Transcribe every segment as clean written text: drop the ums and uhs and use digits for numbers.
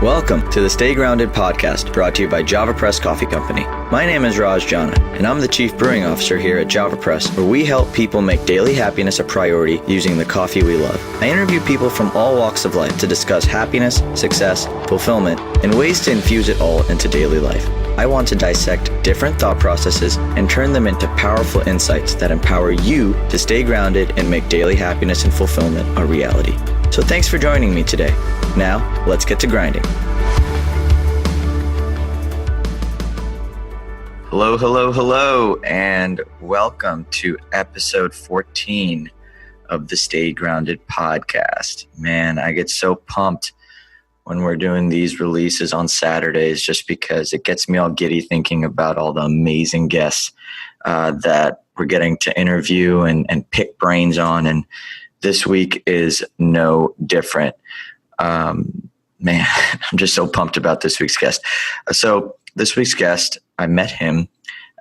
Welcome to the Stay Grounded podcast, brought to you by JavaPresse Coffee Company. My name is Raj Jana, and I'm the Chief Brewing Officer here at JavaPresse, where we help people make daily happiness a priority using the coffee we love. I interview people from all walks of life to discuss happiness, success, fulfillment, and ways to infuse it all into daily life. I want to dissect different thought processes and turn them into powerful insights that empower you to stay grounded and make daily happiness and fulfillment a reality. So thanks for joining me today. Now, let's get to grinding. Hello, and welcome to episode 14 of the Stay Grounded podcast. Man, I get so pumped when we're doing these releases on Saturdays just because it gets me all giddy thinking about all the amazing guests that we're getting to interview and pick brains on. And this week is no different. Man, I'm just so pumped about this week's guest. So this week's guest, I met him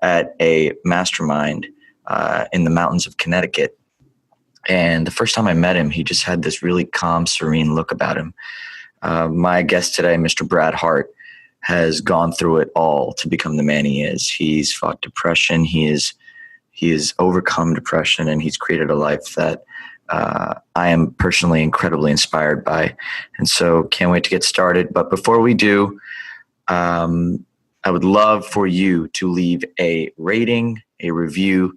at a mastermind in the mountains of Connecticut. And the first time I met him, he just had this really calm, serene look about him. My guest today, Mr. Brad Hart, has gone through it all to become the man he is. He's fought depression. He has overcome depression, and he's created a life that I am personally incredibly inspired by. And so can't wait to get started. But before we do, I would love for you to leave a rating, a review,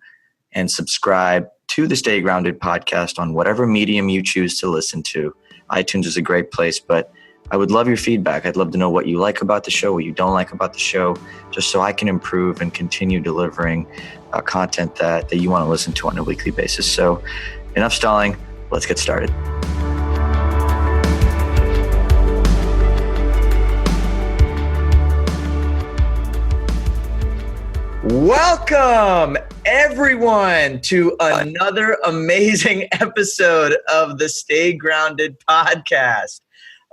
and subscribe to the Stay Grounded podcast on whatever medium you choose to listen to. iTunes is a great place, but I would love your feedback. I'd love to know what you like about the show, what you don't like about the show, just so I can improve and continue delivering content that you want to listen to on a weekly basis. So enough stalling. Let's get started. Welcome, everyone, to another amazing episode of the Stay Grounded podcast.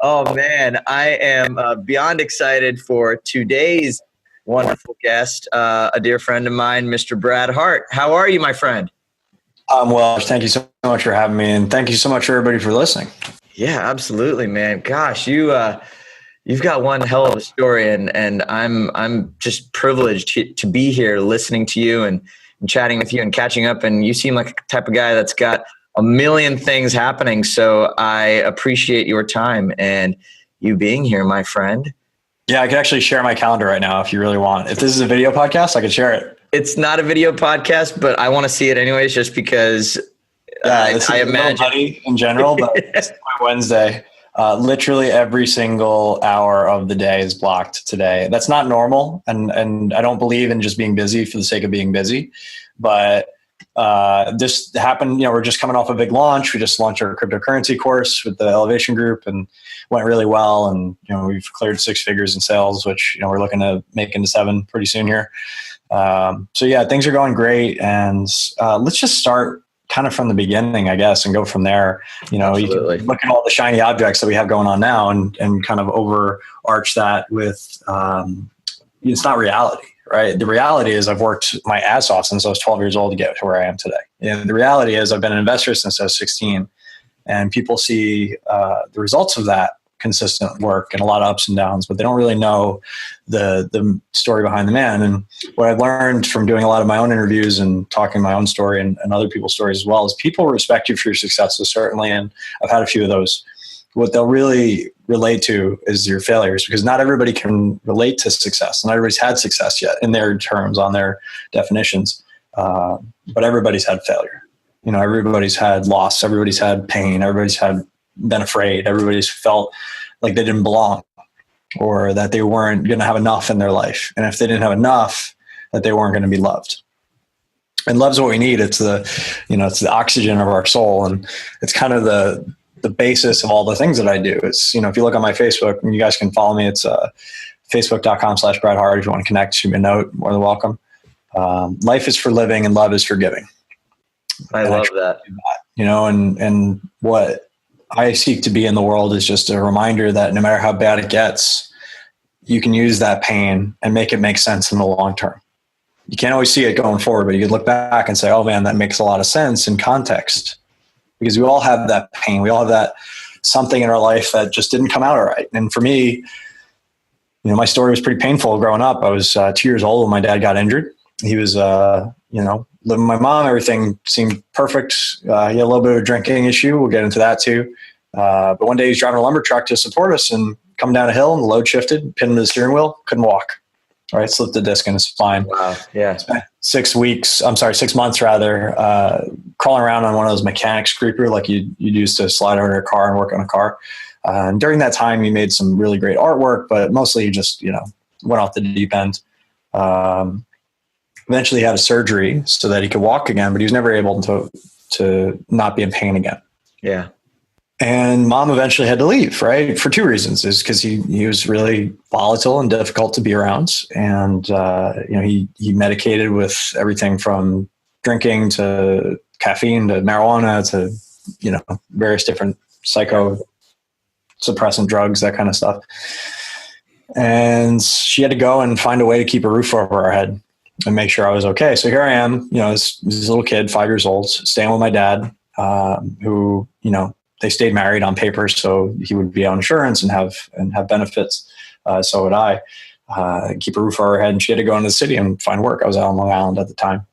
Oh, man, I am beyond excited for today's wonderful guest, a dear friend of mine, Mr. Brad Hart. How are you, my friend? Well, thank you so much for having me, and thank you so much for everybody for listening. Yeah, absolutely, man. Gosh, you've got one hell of a story, and I'm just privileged to be here listening to you and chatting with you and catching up. And you seem like a type of guy that's got a million things happening. So I appreciate your time and you being here, my friend. Yeah, I could actually share my calendar right now if you really want. If this is a video podcast, I could share it. It's not a video podcast, but I want to see it anyways, just because I imagine in general, but it's my Wednesday. Literally every single hour of the day is blocked today. That's not normal. And I don't believe in just being busy for the sake of being busy, but this happened, we're just coming off a big launch. We just launched our cryptocurrency course with the Elevation Group and went really well. And, we've cleared 6 figures in sales, which, we're looking to make into 7 pretty soon here. So yeah, things are going great. And let's just start kind of from the beginning, I guess, and go from there. Absolutely. You can look at all the shiny objects that we have going on now and kind of overarch that with, it's not reality, right? The reality is I've worked my ass off since I was 12 years old to get to where I am today. And the reality is I've been an investor since I was 16, and people see the results of that consistent work and a lot of ups and downs, but they don't really know the story behind the man. And what I've learned from doing a lot of my own interviews and talking my own story and other people's stories as well is people respect you for your successes, certainly. And I've had a few of those. What they'll really relate to is your failures, because not everybody can relate to success. Not everybody's had success yet in their terms, on their definitions. But everybody's had failure. Everybody's had loss. Everybody's had pain. Everybody's been afraid. Everybody's felt like they didn't belong, or that they weren't going to have enough in their life. And if they didn't have enough, that they weren't going to be loved. And love's what we need. It's it's the oxygen of our soul. And it's kind of the basis of all the things that I do. It's, if you look on my Facebook, and you guys can follow me, it's facebook.com/Brad Hart. If you want to connect, shoot me a note, more than welcome. Life is for living and love is for giving. I love that. And what I seek to be in the world is just a reminder that no matter how bad it gets, you can use that pain and make it make sense in the long term. You can't always see it going forward, but you can look back and say, oh man, that makes a lot of sense in context, because we all have that pain. We all have that something in our life that just didn't come out all right. And for me, my story was pretty painful growing up. I was 2 years old when my dad got injured. He was, living with my mom. Everything seemed perfect. He had a little bit of a drinking issue. We'll get into that too. But one day he was driving a lumber truck to support us and coming down a hill, and the load shifted, pinned him to the steering wheel, couldn't walk. All right, slipped the disc in his spine. Wow. Yeah. Spent 6 months rather, crawling around on one of those mechanics creeper like you used to slide under a car and work on a car. And during that time, he made some really great artwork, but mostly he just, went off the deep end. Eventually he had a surgery so that he could walk again, but he was never able to not be in pain again. Yeah. And mom eventually had to leave, right? For two reasons. Is because he was really volatile and difficult to be around. And, he medicated with everything from drinking to caffeine to marijuana to, various different psychosuppressant drugs, that kind of stuff. And she had to go and find a way to keep a roof over our head and make sure I was okay. So here I am, this little kid, 5 years old, staying with my dad, who, they stayed married on paper, so he would be on insurance and have benefits. So would I. Keep a roof over our head, and she had to go into the city and find work. I was out on Long Island at the time.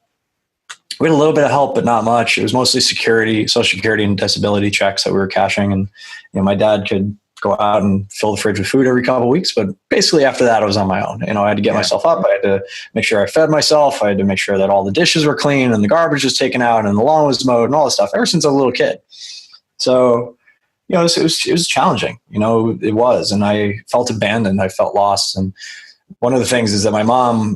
We had a little bit of help, but not much. It was mostly Social Security and disability checks that we were cashing. And my dad could go out and fill the fridge with food every couple of weeks, but basically after that, I was on my own. I had to get myself up. I had to make sure I fed myself. I had to make sure that all the dishes were clean and the garbage was taken out and the lawn was mowed and all this stuff. Ever since I was a little kid. So, it was challenging, it was, and I felt abandoned. I felt lost. And one of the things is that my mom,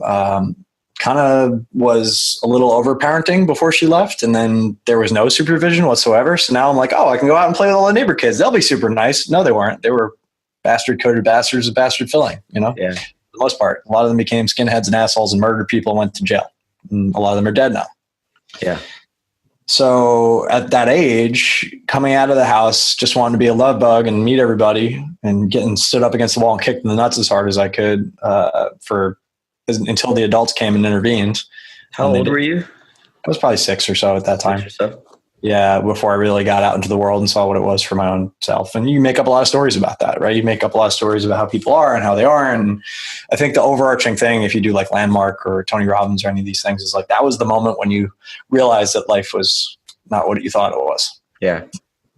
kind of was a little overparenting before she left. And then there was no supervision whatsoever. So now I'm like, I can go out and play with all the neighbor kids. They'll be super nice. No, they weren't. They were bastard coded bastards with bastard filling, Yeah. For the most part, a lot of them became skinheads and assholes and murdered people and went to jail. And a lot of them are dead now. Yeah. So at that age, coming out of the house, just wanting to be a love bug and meet everybody, and getting stood up against the wall and kicked in the nuts as hard as I could until the adults came and intervened. How old were you? I was probably 6 or so at that time. Yeah, before I really got out into the world and saw what it was for my own self. And you make up a lot of stories about that, right? You make up a lot of stories about how people are and how they are. And I think the overarching thing, if you do like Landmark or Tony Robbins or any of these things, is like that was the moment when you realized that life was not what you thought it was. Yeah.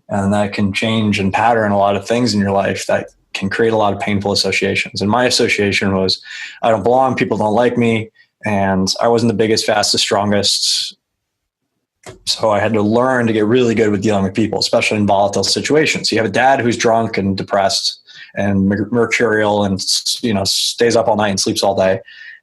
And that can change and pattern a lot of things in your life that can create a lot of painful associations. And my association was, I don't belong, people don't like me, and I wasn't the biggest, fastest, strongest. So I had to learn to get really good with dealing with people, especially in volatile situations. You have a dad who's drunk and depressed and mercurial and, stays up all night and sleeps all day.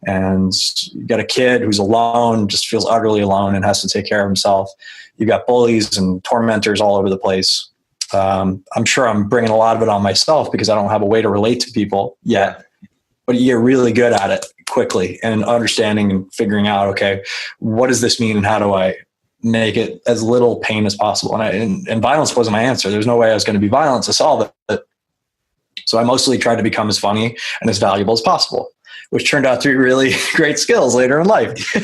And you got a kid who's alone, just feels utterly alone and has to take care of himself. You've got bullies and tormentors all over the place. I'm sure I'm bringing a lot of it on myself because I don't have a way to relate to people yet. But you get really good at it quickly and understanding and figuring out, okay, what does this mean and how do I make it as little pain as possible? And violence wasn't my answer. There's no way I was going to be violent to solve it. So I mostly tried to become as funny and as valuable as possible, which turned out to be really great skills later in life.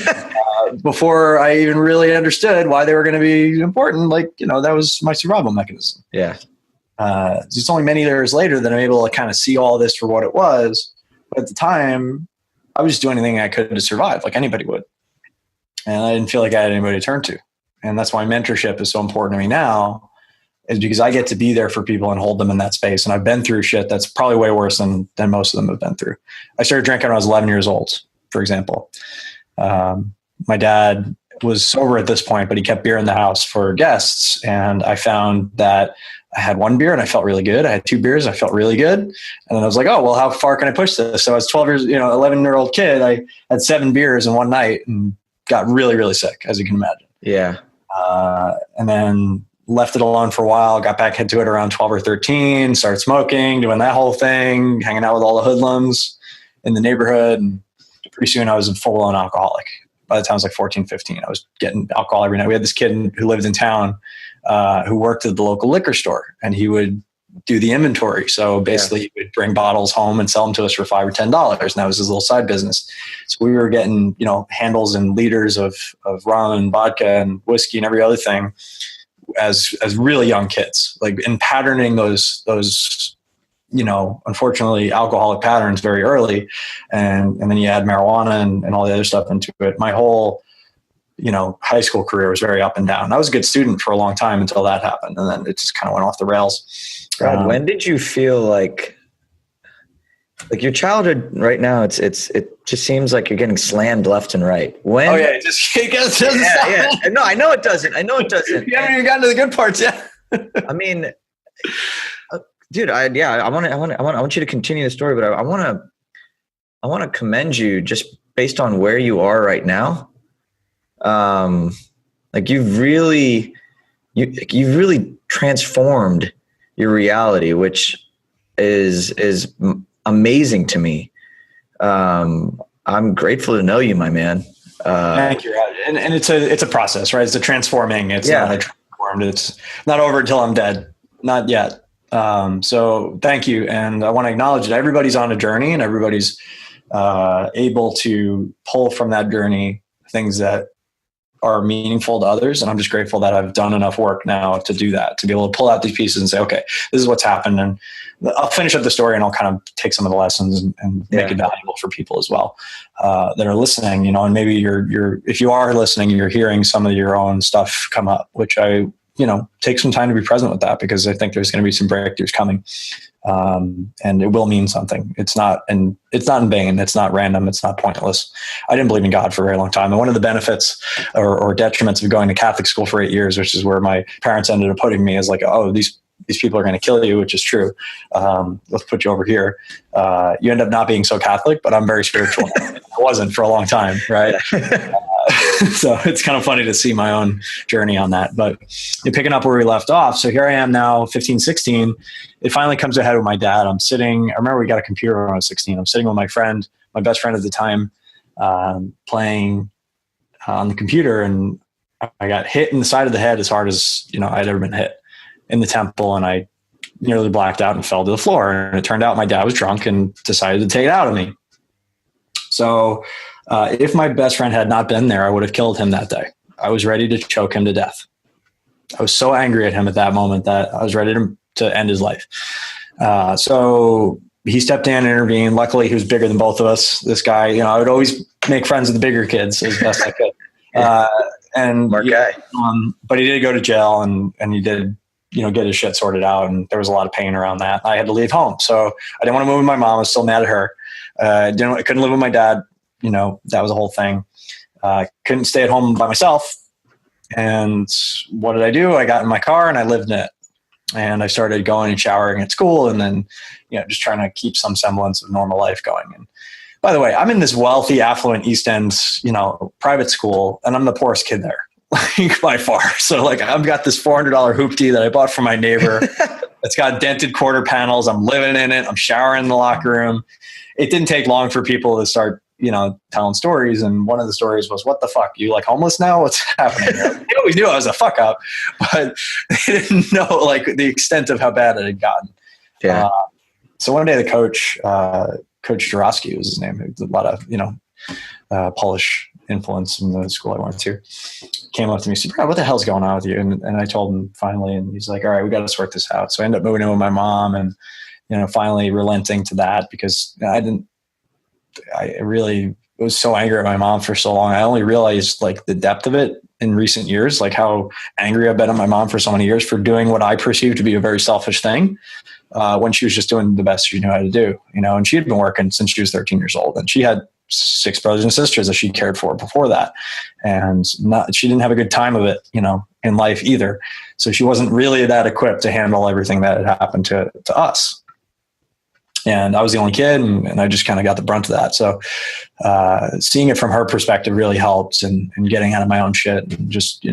Before I even really understood why they were going to be important, that was my survival mechanism. Yeah. It's only many years later that I'm able to kind of see all this for what it was. But at the time, I was just doing anything I could to survive, like anybody would. And I didn't feel like I had anybody to turn to. And that's why mentorship is so important to me now, is because I get to be there for people and hold them in that space. And I've been through shit that's probably way worse than most of them have been through. I started drinking when I was 11 years old, for example. My dad was sober at this point, but he kept beer in the house for guests. And I found that I had one beer and I felt really good. I had 2 beers. I felt really good. And then I was like, oh, well, how far can I push this? So I was 11-year-old kid. I had 7 beers in one night and got really, really sick, as you can imagine. Yeah. And then left it alone for a while, got back into it around 12 or 13, started smoking, doing that whole thing, hanging out with all the hoodlums in the neighborhood. And pretty soon I was a full-on alcoholic. By the time I was like 14, 15, I was getting alcohol every night. We had this kid who lived in town who worked at the local liquor store, and he would do the inventory. So basically he would bring bottles home and sell them to us for $5 or $10. And that was his little side business. So we were getting, handles and liters of rum and vodka and whiskey and every other thing as really young kids, like in patterning those, unfortunately alcoholic patterns very early. And then you add marijuana and all the other stuff into it. My whole, high school career was very up and down. I was a good student for a long time until that happened. And then it just kind of went off the rails. Brad, when did you feel like your childhood right now, it just seems like you're getting slammed left and right. When? Oh yeah, it doesn't stop. No, I know it doesn't. You haven't even gotten to the good parts yet. I mean, dude, I want you to continue the story, but I want to commend you just based on where you are right now. Like you've really transformed your reality, which is amazing to me. I'm grateful to know you, my man. Thank you. And it's a process, right? It's a transforming. It's not transformed. It's not over until I'm dead. Not yet. So thank you. And I want to acknowledge that everybody's on a journey and everybody's able to pull from that journey things that are meaningful to others. And I'm just grateful that I've done enough work now to do that, to be able to pull out these pieces and say, okay, this is what's happened. And I'll finish up the story and I'll kind of take some of the lessons and make it valuable for people as well, that are listening, and maybe if you are listening, you're hearing some of your own stuff come up, which I, take some time to be present with that, because I think there's going to be some breakthroughs coming. And it will mean something. It's not in vain. It's not random. It's not pointless. I didn't believe in God for a very long time. And one of the benefits or detriments of going to Catholic school for 8 years, which is where my parents ended up putting me, is like, oh, these people are going to kill you, which is true. Let's put you over here. You end up not being so Catholic, but I'm very spiritual. I wasn't for a long time. Right. So it's kind of funny to see my own journey on that, but picking up where we left off. So here I am now, 15, 16. It finally comes ahead with my dad. I remember we got a computer when I was 16. I'm sitting with my best friend at the time, playing on the computer, and I got hit in the side of the head as hard as, I'd ever been hit in the temple. And I nearly blacked out and fell to the floor. And it turned out my dad was drunk and decided to take it out of me. So, if my best friend had not been there, I would have killed him that day. I was ready to choke him to death. I was so angry at him at that moment that I was ready to end his life. So he stepped in and intervened. Luckily, he was bigger than both of us. This guy, I would always make friends with the bigger kids as best I could. But he did go to jail and he did, get his shit sorted out. And there was a lot of pain around that. I had to leave home. So I didn't want to move with my mom. I was still mad at her. I couldn't live with my dad. That was a whole thing. Couldn't stay at home by myself. And what did I do? I got in my car and I lived in it. And I started going and showering at school and then, just trying to keep some semblance of normal life going. And by the way, I'm in this wealthy, affluent East End, private school, and I'm the poorest kid there, by far. So I've got this $400 hoopty that I bought from my neighbor. It's got dented quarter panels. I'm living in it. I'm showering in the locker room. It didn't take long for people to start telling stories. And one of the stories was, what the fuck? You homeless now? What's happening? They always knew I was a fuck up, but they didn't know the extent of how bad it had gotten. Yeah. So one day the coach, Coach Jarowski was his name, who did a lot of, Polish influence in the school I went to, came up to me and said, Brad, what the hell's going on with you? And I told him finally, and he's like, all right, we got to sort this out. So I ended up moving in with my mom and, finally relenting to that, because I was so angry at my mom for so long. I only realized the depth of it in recent years, how angry I've been at my mom for so many years for doing what I perceived to be a very selfish thing, when she was just doing the best she knew how to do, and she had been working since she was 13 years old, and she had 6 brothers and sisters that she cared for before that. And she didn't have a good time of it, in life either. So she wasn't really that equipped to handle everything that had happened to us. And I was the only kid, and I just kind of got the brunt of that. So seeing it from her perspective really helps, and getting out of my own shit and just,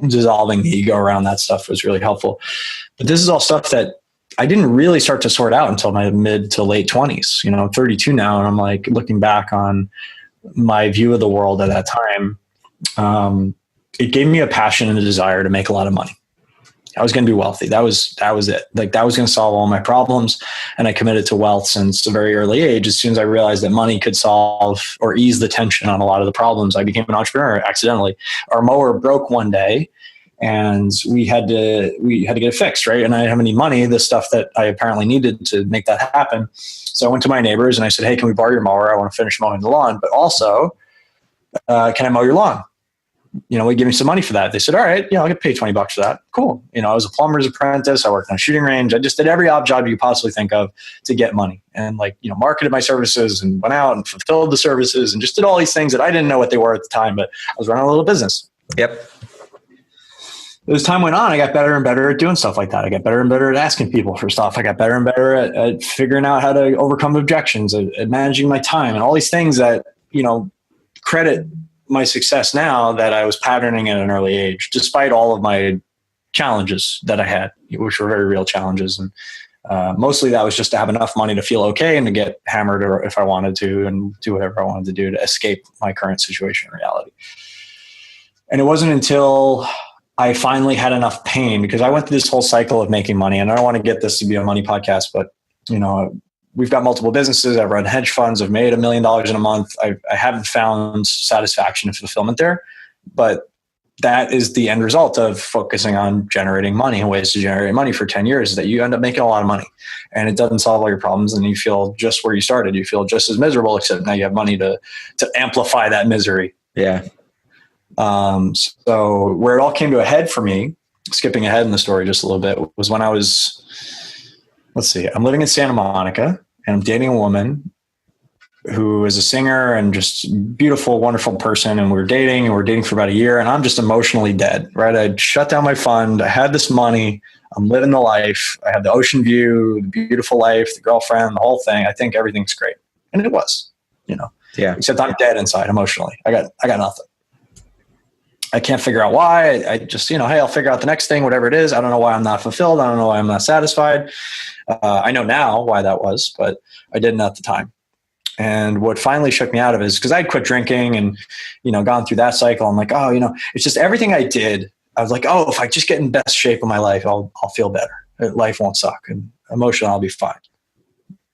dissolving the ego around that stuff was really helpful. But this is all stuff that I didn't really start to sort out until my mid to late 20s. I'm 32 now, and I'm looking back on my view of the world at that time. It gave me a passion and a desire to make a lot of money. I was going to be wealthy. That was it. That was going to solve all my problems. And I committed to wealth since a very early age. As soon as I realized that money could solve or ease the tension on a lot of the problems, I became an entrepreneur accidentally. Our mower broke one day, and we had to get it fixed, right? And I didn't have any money, the stuff that I apparently needed to make that happen. So I went to my neighbors and I said, hey, can we borrow your mower? I want to finish mowing the lawn, but also, can I mow your lawn? We give me some money for that. They said, all right, I'll get paid $20 for that. Cool. I was a plumber's apprentice. I worked on a shooting range. I just did every odd job you could possibly think of to get money, and marketed my services and went out and fulfilled the services and just did all these things that I didn't know what they were at the time, but I was running a little business. Yep. As time went on, I got better and better at doing stuff like that. I got better and better at asking people for stuff. I got better and better at figuring out how to overcome objections, at managing my time, and all these things that, credit my success now that I was patterning at an early age, despite all of my challenges that I had, which were very real challenges. And mostly that was just to have enough money to feel okay and to get hammered or if I wanted to, and do whatever I wanted to do to escape my current situation in reality. And it wasn't until I finally had enough pain, because I went through this whole cycle of making money, and I don't want to get this to be a money podcast, but we've got multiple businesses. I've run hedge funds. I've made $1 million in a month. I haven't found satisfaction and fulfillment there, but that is the end result of focusing on generating money and ways to generate money for 10 years, is that you end up making a lot of money, and it doesn't solve all your problems. And you feel just where you started. You feel just as miserable, except now you have money to amplify that misery. Yeah. So where it all came to a head for me, skipping ahead in the story just a little bit, was when I was, I'm living in Santa Monica, and I'm dating a woman who is a singer and just beautiful, wonderful person. And we're dating for about a year, and I'm just emotionally dead, right? I'd shut down my fund. I had this money. I'm living the life. I have the ocean view, the beautiful life, the girlfriend, the whole thing. I think everything's great. And it was, yeah. Except I'm dead inside emotionally. I got nothing. I can't figure out why. I just, hey, I'll figure out the next thing, whatever it is. I don't know why I'm not fulfilled. I don't know why I'm not satisfied. I know now why that was, but I didn't at the time. And what finally shook me out of it is because I'd quit drinking and, gone through that cycle. I'm like, it's just everything I did. I was like, if I just get in best shape of my life, I'll feel better. Life won't suck, and emotionally I'll be fine.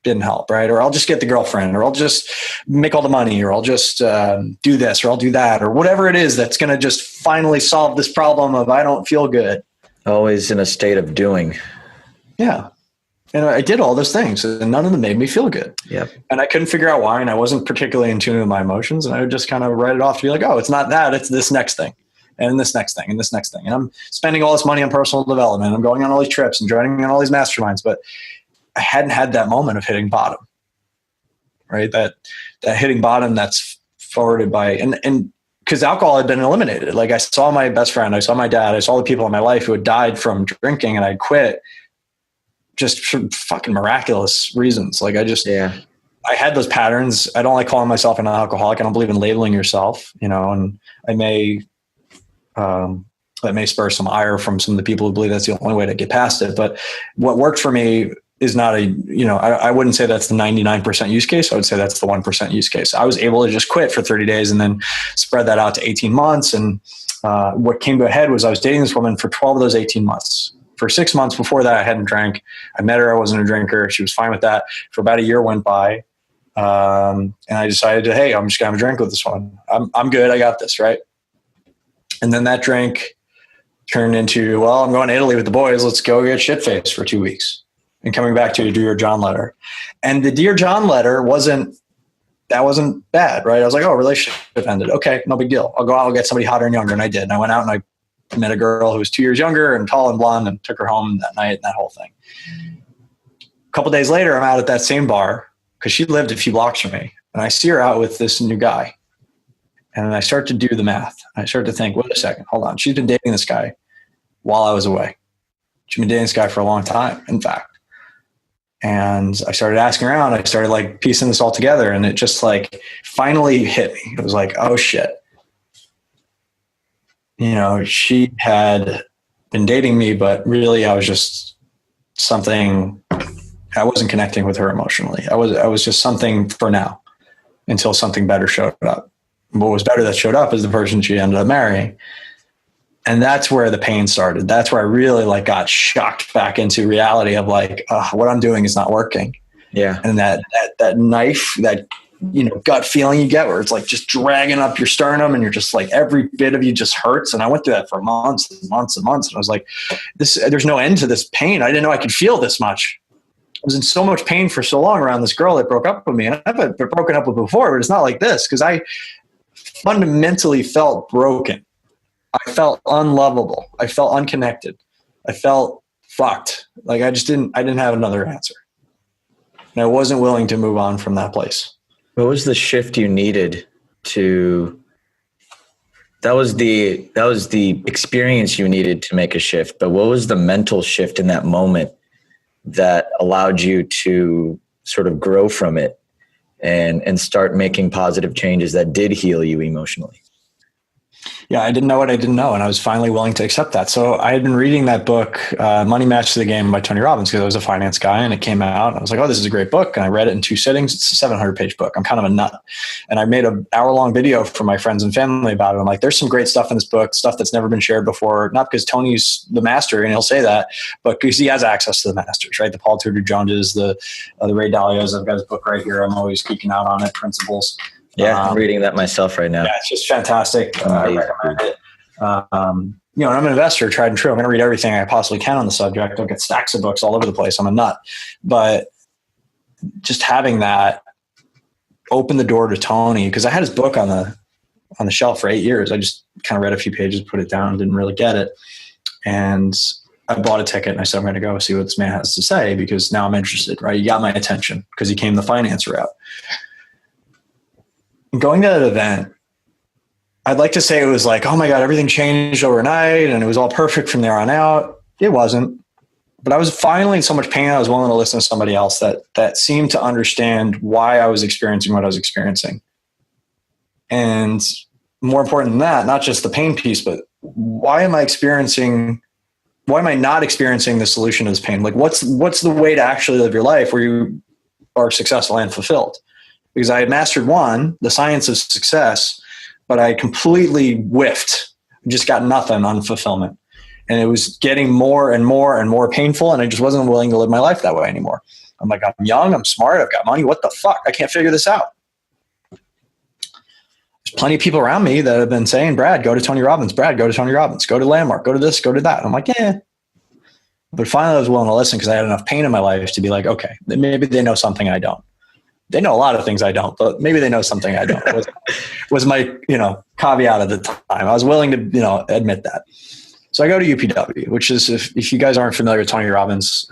Didn't help, right? Or I'll just get the girlfriend, or I'll just make all the money, or I'll just do this, or I'll do that, or whatever it is that's going to just finally solve this problem of I don't feel good. Always in a state of doing. Yeah. And I did all those things, and none of them made me feel good. Yep. And I couldn't figure out why, and I wasn't particularly in tune with my emotions, and I would just kind of write it off to be like, it's not that, it's this next thing, and this next thing, and this next thing. And I'm spending all this money on personal development. I'm going on all these trips and joining on all these masterminds, but I hadn't had that moment of hitting bottom, right? That hitting bottom that's forwarded by, and because alcohol had been eliminated. Like I saw my best friend, I saw my dad, I saw the people in my life who had died from drinking, and I'd quit just for fucking miraculous reasons. Like I had those patterns. I don't like calling myself an alcoholic. I don't believe in labeling yourself, and I may, that may spur some ire from some of the people who believe that's the only way to get past it. But what worked for me is not I wouldn't say that's the 99% use case. I would say that's the 1% use case. I was able to just quit for 30 days and then spread that out to 18 months. And what came to a head was I was dating this woman for 12 of those 18 months. For 6 months before that, I hadn't drank. I met her. I wasn't a drinker. She was fine with that. For about a year went by. And I decided to, hey, I'm just going to have a drink with this one. I'm good. I got this, right? And then that drink turned into, I'm going to Italy with the boys. Let's go get shit-faced for 2 weeks. And coming back to a Dear John letter. And the Dear John letter wasn't bad, right? I was like, relationship ended. Okay, no big deal. I'll go out and get somebody hotter and younger. And I did. And I went out and I met a girl who was 2 years younger and tall and blonde, and took her home that night and that whole thing. A couple days later, I'm out at that same bar because she lived a few blocks from me. And I see her out with this new guy. And I start to do the math. I start to think, wait a second, hold on. She's been dating this guy while I was away. She's been dating this guy for a long time, in fact. And I started asking around. I started piecing this all together, and it just finally hit me. It was like, oh shit. She had been dating me, but really I was just something. I wasn't connecting with her emotionally. I was just something for now until something better showed up. What was better that showed up is the person she ended up marrying. And that's where the pain started. That's where I really got shocked back into reality of what I'm doing is not working. Yeah. And that knife, that gut feeling you get where it's like just dragging up your sternum and you're just like, every bit of you just hurts. And I went through that for months and months and months. And I was like, there's no end to this pain. I didn't know I could feel this much. I was in so much pain for so long around this girl that broke up with me. And I've been broken up with before, but it's not like this, because I fundamentally felt broken. I felt unlovable. I felt unconnected. I felt fucked. Like I didn't have another answer. And I wasn't willing to move on from that place. What was the shift you needed to, that was the experience you needed to make a shift, but what was the mental shift in that moment that allowed you to sort of grow from it and start making positive changes that did heal you emotionally? Yeah, I didn't know what I didn't know, and I was finally willing to accept that. So I had been reading that book, Money Matches the Game by Tony Robbins, because I was a finance guy, and it came out. I was like, oh, this is a great book, and I read it in 2 sittings. It's a 700-page book. I'm kind of a nut. And I made an hour-long video for my friends and family about it. I'm like, there's some great stuff in this book, stuff that's never been shared before, not because Tony's the master, and he'll say that, but because he has access to the masters, right? The Paul Tudor Joneses, the Ray Dalios. I've got his book right here. I'm always geeking out on it, Principles. Yeah, I'm reading that myself right now. Yeah, it's just fantastic. I recommend it. I'm an investor, tried and true. I'm going to read everything I possibly can on the subject. I've got stacks of books all over the place. I'm a nut. But just having that opened the door to Tony, because I had his book on the shelf for 8 years. I just kind of read a few pages, put it down, didn't really get it. And I bought a ticket and I said, I'm going to go see what this man has to say, because now I'm interested, right? He got my attention because he came the finance route. Going to that event, I'd like to say it was like, oh my God, everything changed overnight and it was all perfect from there on out. It wasn't. But I was finally in so much pain, I was willing to listen to somebody else that seemed to understand why I was experiencing what I was experiencing. And more important than that, not just the pain piece, but why am I not experiencing the solution to this pain? Like what's the way to actually live your life where you are successful and fulfilled? Because I had mastered the science of success, but I completely whiffed, just got nothing on fulfillment. And it was getting more and more and more painful. And I just wasn't willing to live my life that way anymore. I'm like, I'm young, I'm smart, I've got money. What the fuck? I can't figure this out. There's plenty of people around me that have been saying, Brad, go to Tony Robbins. Brad, go to Tony Robbins. Go to Landmark. Go to this, go to that. And I'm like, yeah. But finally I was willing to listen because I had enough pain in my life to be like, okay, maybe they know something I don't. They know a lot of things I don't, but maybe they know something I don't. was my, caveat at the time. I was willing to, admit that. So I go to UPW, which is, if you guys aren't familiar with Tony Robbins,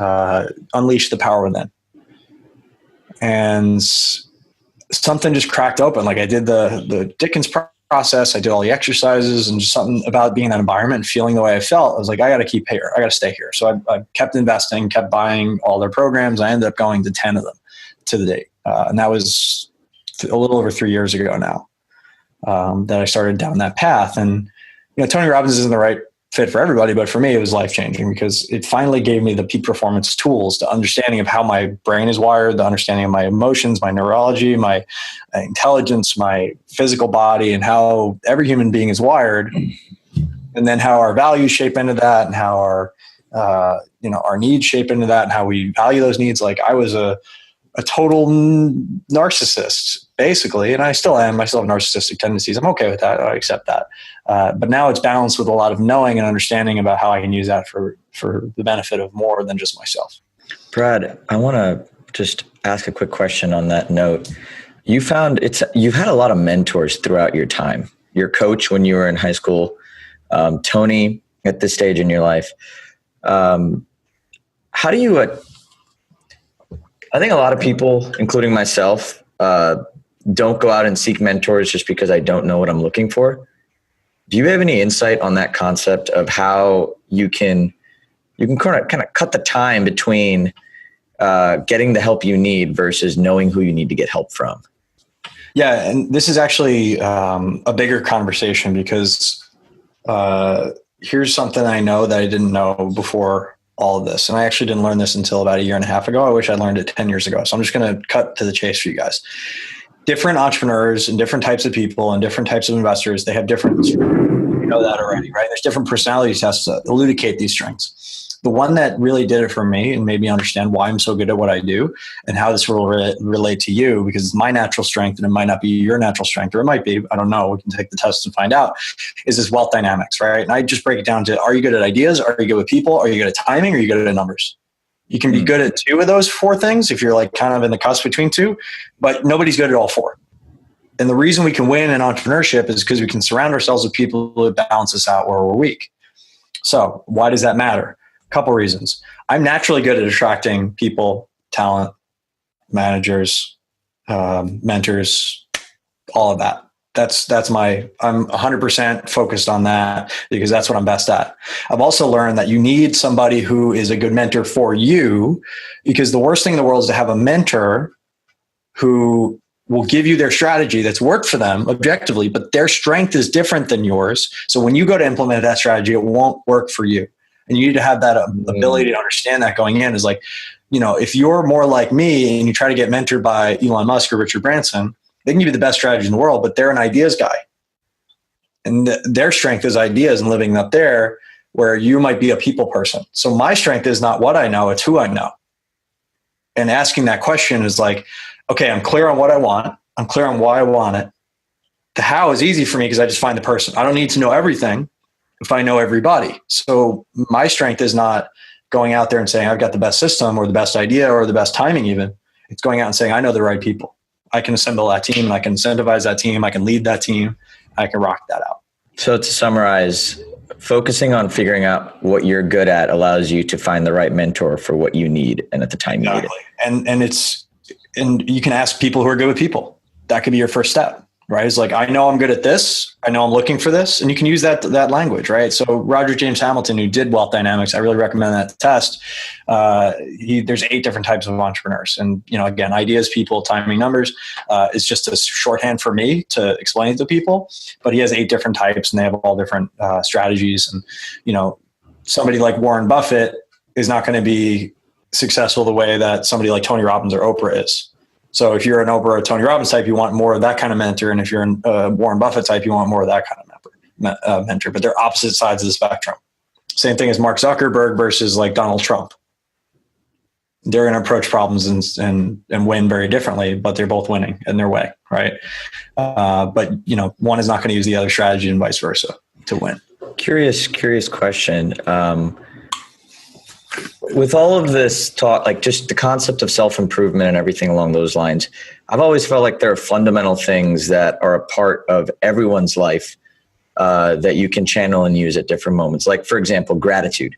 Unleash the Power Within. And something just cracked open. Like I did the Dickens process. I did all the exercises and just something about being in that environment and feeling the way I felt. I was like, I got to keep here. I got to stay here. So I kept investing, kept buying all their programs. I ended up going to 10 of them to the date. And that was a little over 3 years ago now that I started down that path. And, Tony Robbins isn't the right fit for everybody, but for me, it was life-changing because it finally gave me the peak performance tools, the understanding of how my brain is wired, the understanding of my emotions, my neurology, my intelligence, my physical body, and how every human being is wired. And then how our values shape into that and how our needs shape into that and how we value those needs. Like I was a total narcissist, basically, and I still am. I still have narcissistic tendencies. I'm okay with that. I accept that. But now it's balanced with a lot of knowing and understanding about how I can use that for the benefit of more than just myself. Brad, I want to just ask a quick question on that note. You've had a lot of mentors throughout your time. Your coach when you were in high school, Tony at this stage in your life. How do you... I think a lot of people, including myself, don't go out and seek mentors just because I don't know what I'm looking for. Do you have any insight on that concept of how you can kind of cut the time between getting the help you need versus knowing who you need to get help from? Yeah, and this is actually a bigger conversation because here's something I know that I didn't know before all of this. And I actually didn't learn this until about 1.5 years ago. I wish I learned it 10 years ago. So I'm just going to cut to the chase for you guys. Different entrepreneurs and different types of people and different types of investors, they have different, you know that already, right? There's different personality tests that elucidate these strengths. the one that really did it for me and made me understand why I'm so good at what I do and how this will relate to you, because it's my natural strength and it might not be your natural strength, or it might be, I don't know, we can take the test and find out, is this wealth dynamics, right? And I just break it down to, are you good at ideas? Are you good with people? Are you good at timing? Are you good at numbers? You can be good at 2 of those 4 things if you're like kind of in the cusp between 2, but nobody's good at all 4. And the reason we can win in entrepreneurship is because we can surround ourselves with people who balance us out where we're weak. So why does that matter? A couple reasons. I'm naturally good at attracting people, talent, managers, mentors, all of that. I'm 100% focused on that because that's what I'm best at. I've also learned that you need somebody who is a good mentor for you, because the worst thing in the world is to have a mentor who will give you their strategy that's worked for them objectively, but their strength is different than yours. So when you go to implement that strategy, it won't work for you. And you need to have that ability to understand that going in. Is like, if you're more like me and you try to get mentored by Elon Musk or Richard Branson, they can give you the best strategy in the world, but they're an ideas guy. And their strength is ideas and living up there, where you might be a people person. So my strength is not what I know, it's who I know. And asking that question is like, okay, I'm clear on what I want. I'm clear on why I want it. The how is easy for me because I just find the person. I don't need to know everything if I know everybody. So my strength is not going out there and saying, I've got the best system or the best idea or the best timing even. It's going out and saying, I know the right people. I can assemble that team and I can incentivize that team. I can lead that team. I can rock that out. So to summarize, focusing on figuring out what you're good at allows you to find the right mentor for what you need and at the time you need it. And you can ask people who are good with people. That could be your first step, right? It's like, I know I'm good at this. I know I'm looking for this. And you can use that language, right? So Roger James Hamilton, who did wealth dynamics, I really recommend that test. There's 8 different types of entrepreneurs. And, again, ideas, people, timing, numbers is just a shorthand for me to explain it to people. But he has 8 different types and they have all different strategies. And, somebody like Warren Buffett is not going to be successful the way that somebody like Tony Robbins or Oprah is. So if you're an Oprah or Tony Robbins type, you want more of that kind of mentor. And if you're a Warren Buffett type, you want more of that kind of mentor. But they're opposite sides of the spectrum. Same thing as Mark Zuckerberg versus like Donald Trump. They're going to approach problems and win very differently, but they're both winning in their way, right? But one is not going to use the other strategy and vice versa to win. Curious question. With all of this talk, like just the concept of self-improvement and everything along those lines, I've always felt like there are fundamental things that are a part of everyone's life that you can channel and use at different moments. Like, for example, gratitude.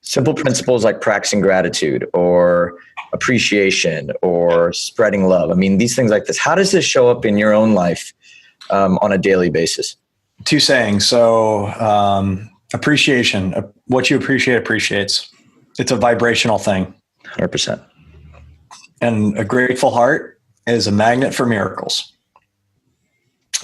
Simple principles like practicing gratitude or appreciation or spreading love. I mean, these things like this. How does this show up in your own life on a daily basis? 2 sayings. So appreciation, what you appreciate appreciates. It's a vibrational thing. 100%. And a grateful heart is a magnet for miracles.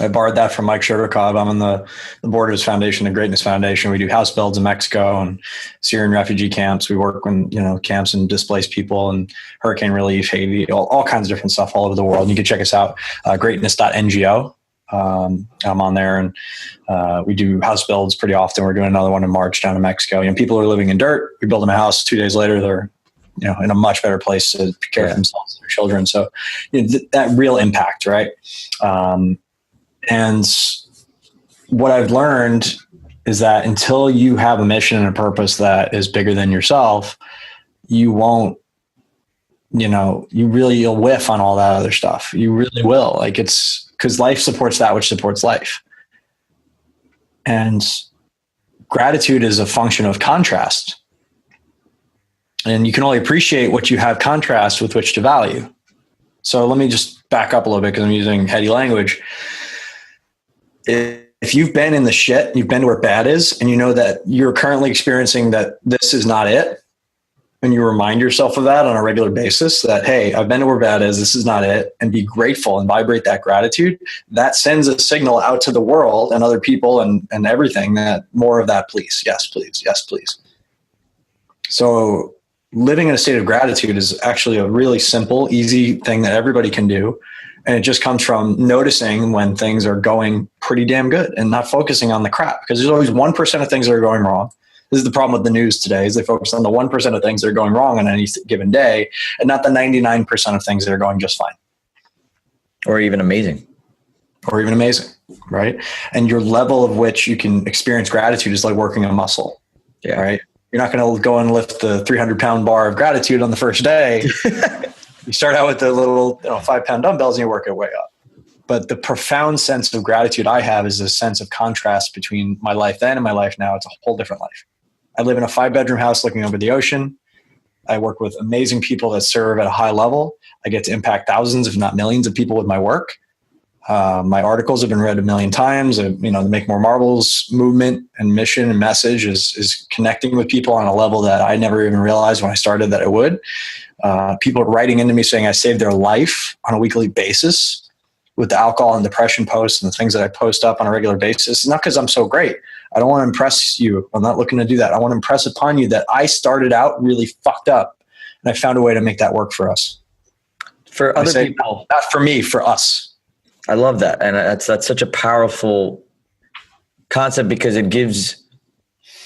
I borrowed that from Mike Shervikov. I'm on the board of his foundation, the Greatness Foundation. We do house builds in Mexico and Syrian refugee camps. We work in camps and displaced people and hurricane relief, Haiti, all kinds of different stuff all over the world. And you can check us out, greatness.ngo. I'm on there, and we do house builds pretty often. We're doing another one in March down in Mexico. People are living in dirt. We build them a house. 2 days later, they're in a much better place to care for themselves and their children. So that real impact, right? And what I've learned is that until you have a mission and a purpose that is bigger than yourself, you won't, you'll whiff on all that other stuff. You really will. Like, it's because life supports that which supports life. And gratitude is a function of contrast. And you can only appreciate what you have contrast with which to value. So let me just back up a little bit because I'm using heady language. If you've been in the shit, you've been to where bad is, and you know that you're currently experiencing that this is not it, and you remind yourself of that on a regular basis, that, hey, I've been to where bad is, this is not it, and be grateful and vibrate that gratitude, that sends a signal out to the world and other people and everything that more of that, please. Yes, please. Yes, please. So living in a state of gratitude is actually a really simple, easy thing that everybody can do. And it just comes from noticing when things are going pretty damn good and not focusing on the crap, because there's always 1% of things that are going wrong. This is the problem with the news today, is they focus on the 1% of things that are going wrong on any given day and not the 99% of things that are going just fine. Or even amazing. Right? And your level of which you can experience gratitude is like working a muscle. Yeah. Right? You're not going to go and lift the 300-pound bar of gratitude on the first day. You start out with the little 5-pound dumbbells and you work your way up. But the profound sense of gratitude I have is a sense of contrast between my life then and my life now. It's a whole different life. I live in a 5-bedroom house looking over the ocean. I work with amazing people that serve at a high level. I get to impact thousands, if not millions of people with my work. My articles have been read 1 million times. The Make More Marbles movement and mission and message is connecting with people on a level that I never even realized when I started that it would. People are writing into me saying I saved their life on a weekly basis with the alcohol and depression posts and the things that I post up on a regular basis. Not because I'm so great. I don't want to impress you. I'm not looking to do that. I want to impress upon you that I started out really fucked up and I found a way to make that work for us. For other people. Not for me, for us. I love that. And that's such a powerful concept because it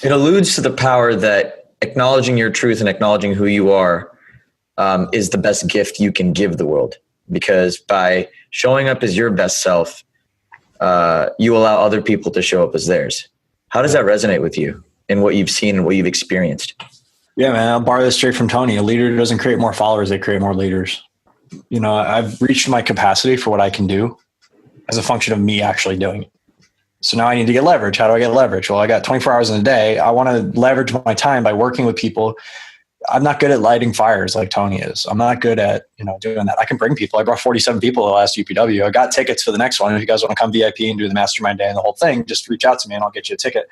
alludes to the power that acknowledging your truth and acknowledging who you are is the best gift you can give the world. Because by showing up as your best self, you allow other people to show up as theirs. How does that resonate with you in what you've seen and what you've experienced? Yeah, man, I'll borrow this straight from Tony. A leader doesn't create more followers, they create more leaders. I've reached my capacity for what I can do as a function of me actually doing it. So now I need to get leverage. How do I get leverage? Well, I got 24 hours in a day. I want to leverage my time by working with people. I'm not good at lighting fires like Tony is. I'm not good at, doing that. I can bring people. I brought 47 people the last UPW. I got tickets for the next one. If you guys want to come VIP and do the mastermind day and the whole thing, just reach out to me and I'll get you a ticket.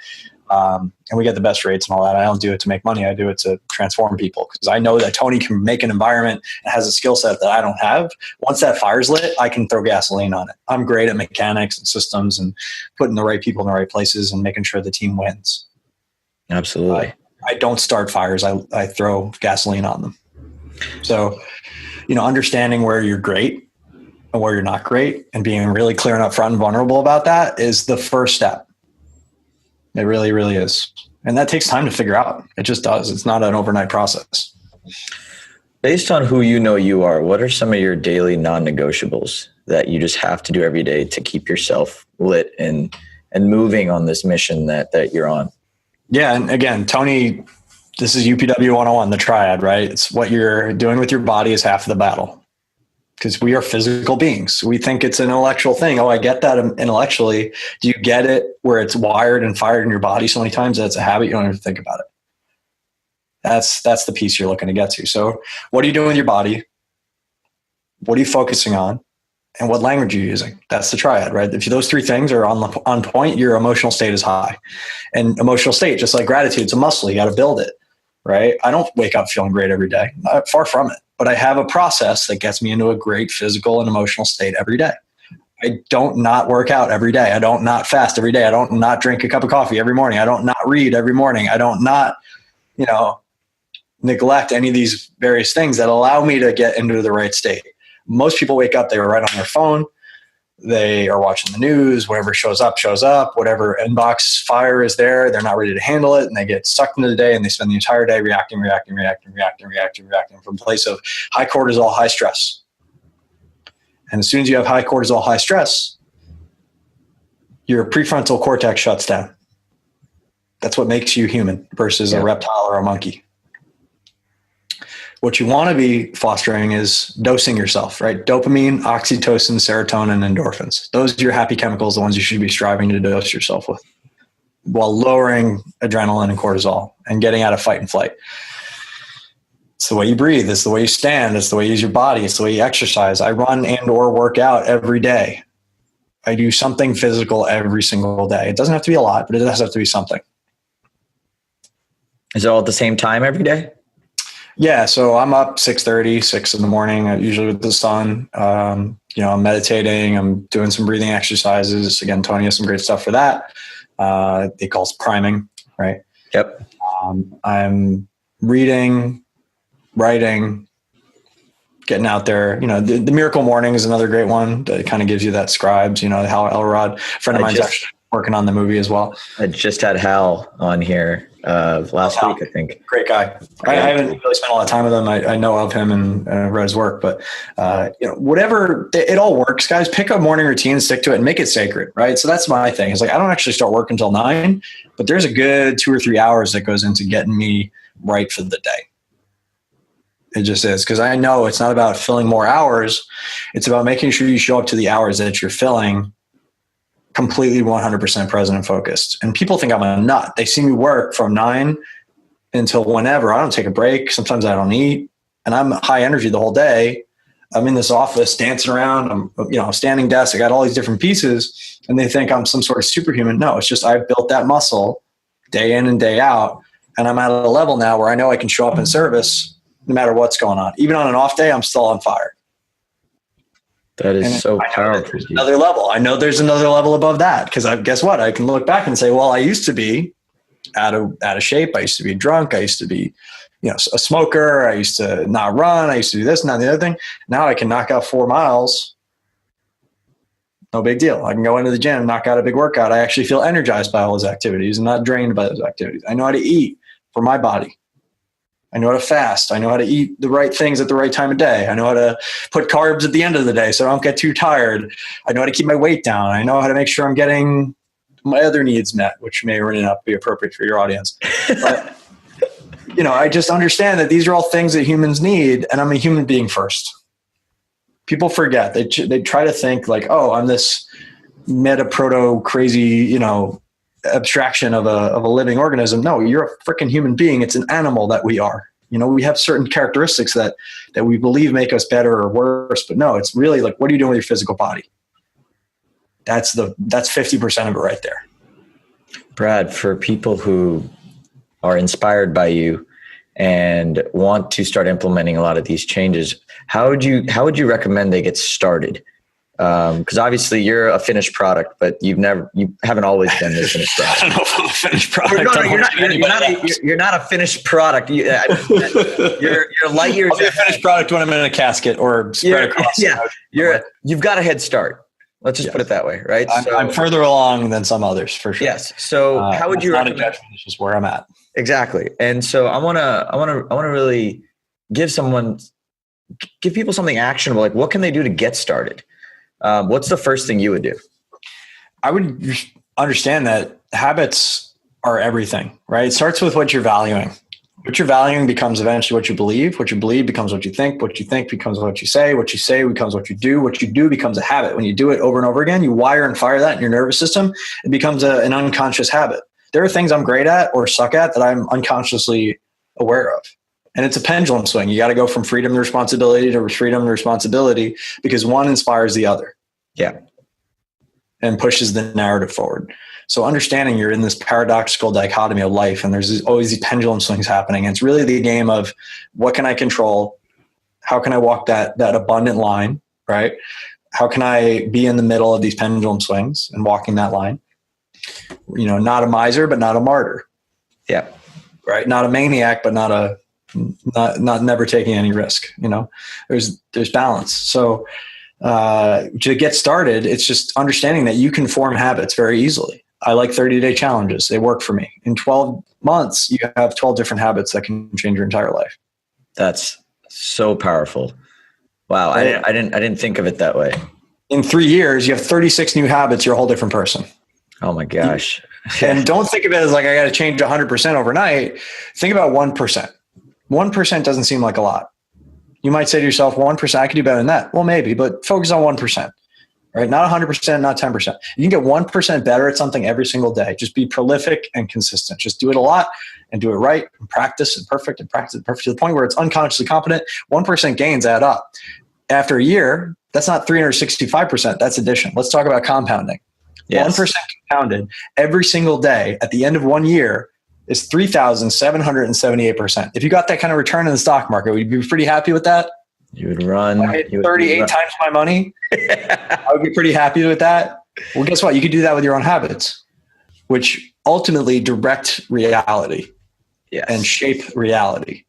And we get the best rates and all that. I don't do it to make money. I do it to transform people because I know that Tony can make an environment and has a skill set that I don't have. Once that fire's lit, I can throw gasoline on it. I'm great at mechanics and systems and putting the right people in the right places and making sure the team wins. Absolutely. I don't start fires. I throw gasoline on them. So, understanding where you're great and where you're not great and being really clear and upfront and vulnerable about that is the first step. It really, really is. And that takes time to figure out. It just does. It's not an overnight process. Based on who you are, what are some of your daily non-negotiables that you just have to do every day to keep yourself lit and moving on this mission that you're on? Yeah. And again, Tony, this is UPW 101, the Triad, right? It's what you're doing with your body is half of the battle because we are physical beings. We think it's an intellectual thing. Oh, I get that intellectually. Do you get it where it's wired and fired in your body so many times that it's a habit? You don't even think about it. That's the piece you're looking to get to. So what are you doing with your body? What are you focusing on? And what language are you using? That's the Triad, right? If those 3 things are on point, your emotional state is high. And emotional state, just like gratitude, it's a muscle. You got to build it, right? I don't wake up feeling great every day. Far from it. But I have a process that gets me into a great physical and emotional state every day. I don't not work out every day. I don't not fast every day. I don't not drink a cup of coffee every morning. I don't not read every morning. I don't not, neglect any of these various things that allow me to get into the right state. Most people wake up, they were right on their phone. They are watching the news. Whatever shows up. Whatever inbox fire is there, they're not ready to handle it. And they get sucked into the day and they spend the entire day reacting from a place of high cortisol, high stress. And as soon as you have high cortisol, high stress, your prefrontal cortex shuts down. That's what makes you human versus a reptile or a monkey. What you want to be fostering is dosing yourself, right? Dopamine, oxytocin, serotonin, endorphins. Those are your happy chemicals, the ones you should be striving to dose yourself with, while lowering adrenaline and cortisol and getting out of fight and flight. It's the way you breathe. It's the way you stand. It's the way you use your body. It's the way you exercise. I run and or work out every day. I do something physical every single day. It doesn't have to be a lot, but it does have to be something. Is it all at the same time every day? Yeah, so I'm up 6:30, 6 in the morning, usually with the sun. I'm meditating. I'm doing some breathing exercises. Again, Tony has some great stuff for that. They call it priming, right? Yep. I'm reading, writing, getting out there. The Miracle Morning is another great one that kind of gives you that scribes. Hal Elrod, friend of mine's working on the movie as well. I just had Hal on here last week, I think. Great guy. I haven't really spent a lot of time with him. I know of him and read his work, but whatever, it all works, guys. Pick a morning routine, stick to it, and make it sacred, right? So that's my thing. It's like, I don't actually start work until 9, but there's a good 2 or 3 hours that goes into getting me right for the day. It just is, because I know it's not about filling more hours. It's about making sure you show up to the hours that you're filling completely 100% present and focused. And people think I'm a nut. They see me work from 9 until whenever. I don't take a break. Sometimes I don't eat, and I'm high energy the whole day. I'm in this office dancing around. I'm, standing desk. I got all these different pieces, and they think I'm some sort of superhuman. No, it's just I've built that muscle day in and day out, and I'm at a level now where I know I can show up in service no matter what's going on. Even on an off day, I'm still on fire. That is so powerful. There's another level. I know there's another level above that, because guess what? I can look back and say, well, I used to be out of shape. I used to be drunk. I used to be, a smoker. I used to not run. I used to do this and that and the other thing. Now I can knock out 4 miles. No big deal. I can go into the gym, knock out a big workout. I actually feel energized by all those activities and not drained by those activities. I know how to eat for my body. I know how to fast. I know how to eat the right things at the right time of day. I know how to put carbs at the end of the day so I don't get too tired. I know how to keep my weight down. I know how to make sure I'm getting my other needs met, which may or may not be appropriate for your audience. But, I just understand that these are all things that humans need, and I'm a human being first. People forget. They try to think like, oh, I'm this meta-proto crazy, abstraction of a living organism. No, you're a freaking human being. It's an animal that we are. We have certain characteristics that we believe make us better or worse, but no, it's really like, what are you doing with your physical body? That's 50% of it right there. Brad, for people who are inspired by you and want to start implementing a lot of these changes, how would you recommend they get started? Because obviously you're a finished product, but you haven't always been this finished product. I don't know if I'm a finished product. You're not a finished product. You're light years. I'll be a finished product when I'm in a casket or spread across. Yeah, you've got a head start. Let's just put it that way, right? I'm further along than some others, for sure. Yes. So how would you recommend? Not a judgment, it's just where I'm at. Exactly. And so I want to really give people something actionable. Like, what can they do to get started? What's the first thing you would do? I would understand that habits are everything, right? It starts with what you're valuing. What you're valuing becomes eventually what you believe. What you believe becomes what you think. What you think becomes what you say. What you say becomes what you do. What you do becomes a habit. When you do it over and over again, you wire and fire that in your nervous system. It becomes an unconscious habit. There are things I'm great at or suck at that I'm unconsciously aware of. And it's a pendulum swing. You got to go from freedom to responsibility to freedom to responsibility, because one inspires the other. Yeah. And pushes the narrative forward. So understanding you're in this paradoxical dichotomy of life, and there's always these pendulum swings happening. And it's really the game of, what can I control? How can I walk that abundant line, right? How can I be in the middle of these pendulum swings and walking that line? Not a miser, but not a martyr. Yeah. Right. Not a maniac, but not never taking any risk. There's balance. So to get started, it's just understanding that you can form habits very easily. I like 30-day challenges. They work for me. In 12 months, you have 12 different habits that can change your entire life. That's so powerful. Wow. I didn't think of it that way. In 3 years, you have 36 new habits. You're a whole different person. Oh my gosh. And don't think of it as like, I got to change 100% overnight. Think about 1%. 1% doesn't seem like a lot. You might say to yourself, 1%, I could do better than that. Well, maybe, but focus on 1%, right? Not 100%, not 10%. You can get 1% better at something every single day. Just be prolific and consistent. Just do it a lot and do it right and practice and practice it perfect to the point where it's unconsciously competent. 1% gains add up. After a year, that's not 365%. That's addition. Let's talk about compounding. Yes. 1% compounded every single day at the end of 1 year is 3,778%. If you got that kind of return in the stock market, would you be pretty happy with that? You would run. I made 38 times my money. I would be pretty happy with that. Well, guess what? You could do that with your own habits, which ultimately direct reality and shape reality.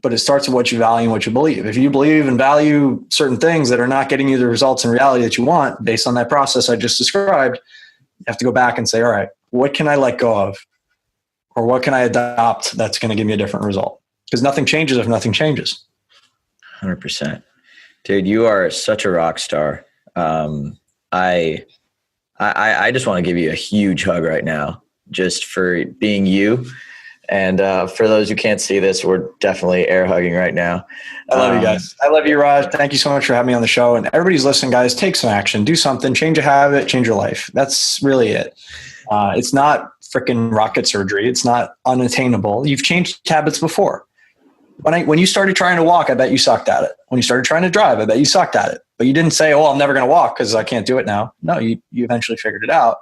But it starts with what you value and what you believe. If you believe and value certain things that are not getting you the results in reality that you want based on that process I just described, You have to go back and say, all right, what can I let go of? Or what can I adopt that's going to give me a different result? Because nothing changes if nothing changes. 100%. Dude, you are such a rock star. I just want to give you a huge hug right now, just for being you. And for those who can't see this, we're definitely air hugging right now. I love you guys. I love you, Raj. Thank you so much for having me on the show. And everybody's listening, guys, take some action, do something, change a habit, change your life. That's really it. It's not freaking rocket surgery. It's not unattainable. You've changed habits before. When you started trying to walk, I bet you sucked at it. When you started trying to drive, I bet you sucked at it. But you didn't say, oh, I'm never going to walk because I can't do it now. No, you eventually figured it out.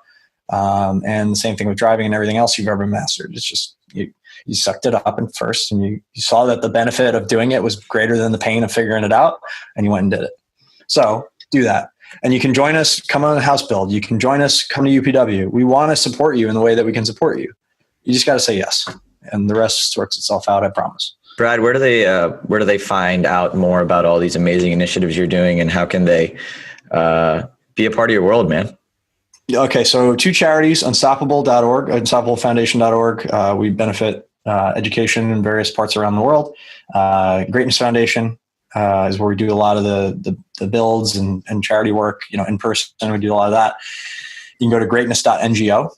And the same thing with driving and everything else you've ever mastered. It's just you sucked it up and first, and you saw that the benefit of doing it was greater than the pain of figuring it out, and you went and did it. So do that. And you can join us, come on a house build. You can join us, come to UPW. We want to support you in the way that we can support you. You just got to say yes. And the rest sorts itself out, I promise. Brad, where do they find out more about all these amazing initiatives you're doing, and how can they be a part of your world, man? Okay, so 2 charities, unstoppable.org, unstoppablefoundation.org. We benefit education in various parts around the world. Greatness Foundation is where we do a lot of the builds and charity work, in person. We do a lot of that. You can go to greatness.ngo.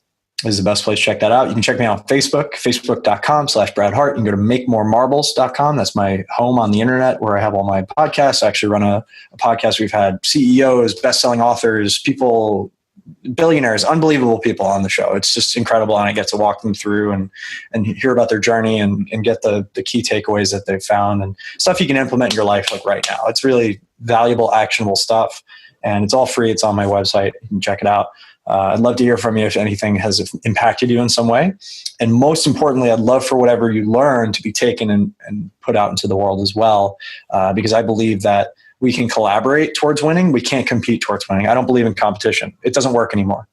is the best place to check that out. You can check me out on Facebook, facebook.com/Brad Hart. You can go to makemoremarbles.com. That's my home on the internet where I have all my podcasts. I actually run a podcast. We've had CEOs, best-selling authors, people, billionaires, unbelievable people on the show. It's just incredible. And I get to walk them through and hear about their journey and get the key takeaways that they've found and stuff you can implement in your life like right now. It's really valuable, actionable stuff. And it's all free. It's on my website. You can check it out. I'd love to hear from you if anything has impacted you in some way. And most importantly, I'd love for whatever you learn to be taken and put out into the world as well, because I believe that we can collaborate towards winning. We can't compete towards winning. I don't believe in competition. It doesn't work anymore.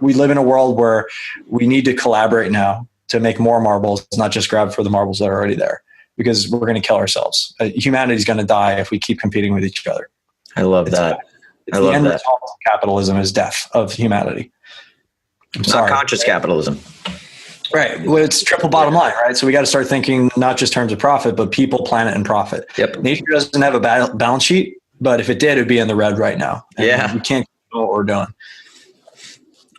We live in a world where we need to collaborate now to make more marbles, not just grab for the marbles that are already there, because we're going to kill ourselves. Humanity is going to die if we keep competing with each other. I love that. It's the end result of capitalism is death of humanity. Not conscious capitalism. Right. Well, it's triple bottom line, right? So we got to start thinking not just terms of profit, but people, planet, and profit. Yep. Nature doesn't have a balance sheet, but if it did, it'd be in the red right now. And we can't do what we're doing.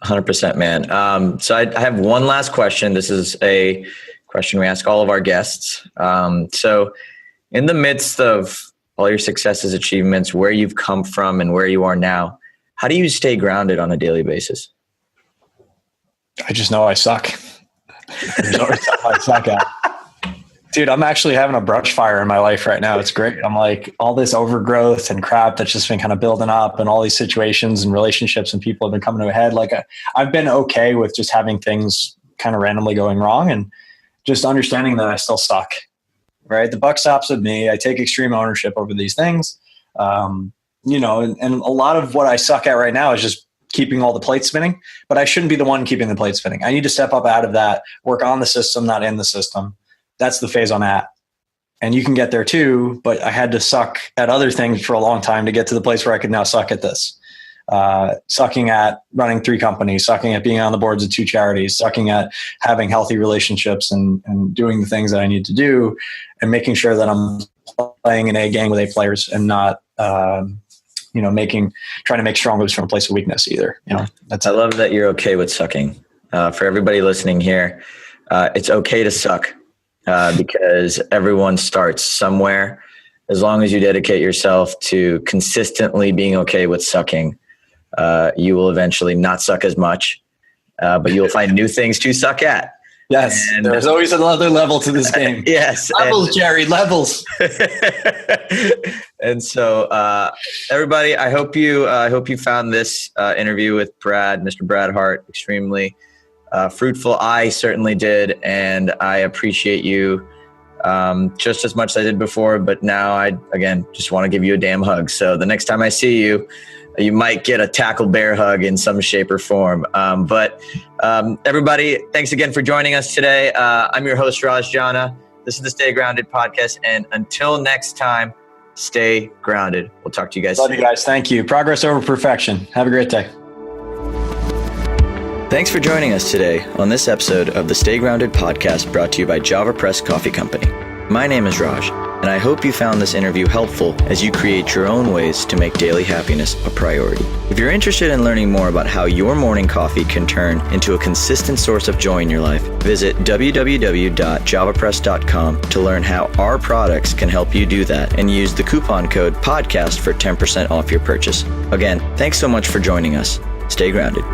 100%, man. So I have one last question. This is a question we ask all of our guests. So in the midst of all your successes, achievements, where you've come from and where you are now, how do you stay grounded on a daily basis? I just know I suck. There's always something I suck at. Dude, I'm actually having a brush fire in my life right now. It's great. I'm like, all this overgrowth and crap that's just been kind of building up, and all these situations and relationships and people have been coming to a head. Like I've been okay with just having things kind of randomly going wrong and just understanding that I still suck, right? The buck stops with me. I take extreme ownership over these things. And a lot of what I suck at right now is just keeping all the plates spinning, but I shouldn't be the one keeping the plate spinning. I need to step up out of that, work on the system, not in the system. That's the phase I'm at. And you can get there too, but I had to suck at other things for a long time to get to the place where I could now suck at this. Sucking at running 3 companies, sucking at being on the boards of 2 charities, sucking at having healthy relationships and doing the things that I need to do, and making sure that I'm playing an A gang with A players and not, trying to make strong moves from a place of weakness either. I love that you're okay with sucking. For everybody listening here, it's okay to suck because everyone starts somewhere. As long as you dedicate yourself to consistently being okay with sucking, you will eventually not suck as much, but you'll find new things to suck at. Yes, and there's always another level to this game. Yes. Levels, Jerry, levels. And so, everybody, I hope you found this interview with Mr. Brad Hart, extremely fruitful. I certainly did, and I appreciate you just as much as I did before. But now I, again, just want to give you a damn hug. So the next time I see you, you might get a tackle bear hug in some shape or form. But everybody, thanks again for joining us today. I'm your host, Raj Jana. This is the Stay Grounded podcast. And until next time, stay grounded. We'll talk to you guys soon. Love you guys. Thank you. Progress over perfection. Have a great day. Thanks for joining us today on this episode of the Stay Grounded podcast brought to you by JavaPresse Coffee Company. My name is Raj, and I hope you found this interview helpful as you create your own ways to make daily happiness a priority. If you're interested in learning more about how your morning coffee can turn into a consistent source of joy in your life, visit www.javapresse.com to learn how our products can help you do that and use the coupon code PODCAST for 10% off your purchase. Again, thanks so much for joining us. Stay grounded.